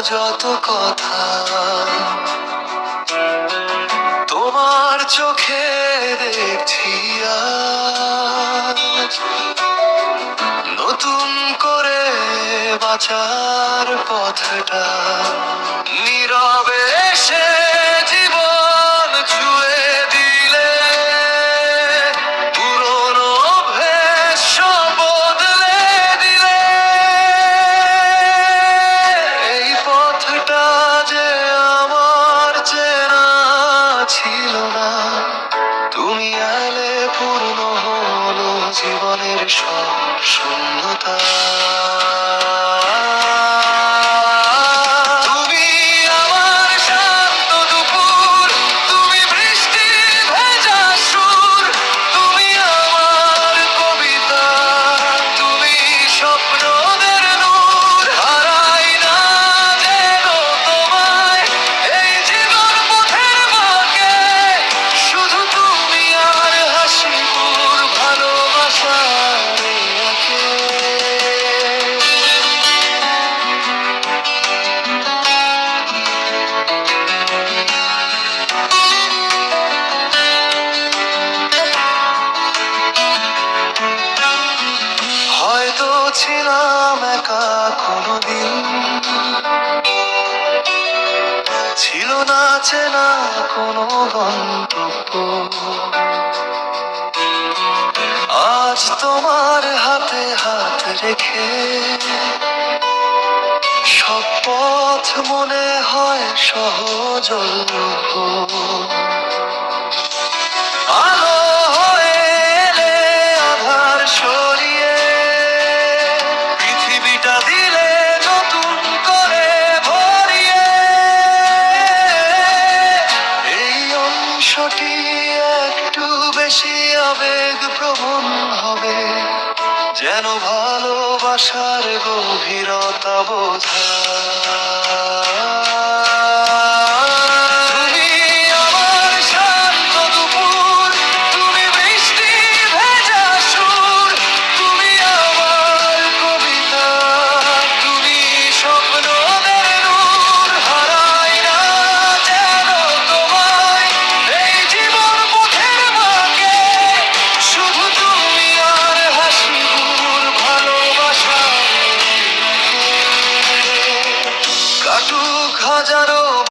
যত কথা তোমার চোখে দেখছি আজ, নতুন করে বাঁচার পথটা নীরবে এসে জীবন ছুঁয়ে দিলে, পুরনো অভ্যেস সব বদলে দিলে। এই পথটা যে আমার চেনা ছিল না, তুমি এলে পূর্ণ হলো জীবনের সব শূন্যতা। তুমি আমার শান্ত দুপুর, তুমি বৃষ্টি ভেজা সুর, তুমি আমার কবিতা, তুমি স্বপ্নদের নূর। হারাই না যেন তোমায় এই জীবন পথের বাঁকে, শুধু তুমি আর হাসিপুর ভালোবাসার আঁকে। হয়তো ছিলাম একা কোনোদিন, ছিল না চেনা কোনো গন্তব্য। আজ তোমার হাতে হাত রেখে সব পথ মনে হয় সহজলভ্য। আলো হয়ে এলে আধার সরিয়ে, পৃথিবীটা দিলে নতুন করে ভরিয়ে। এই অংশটি একটু বেশি আবেগপ্রবণ হবে, যেন ভালোবাসার গভীরতা বোঝা।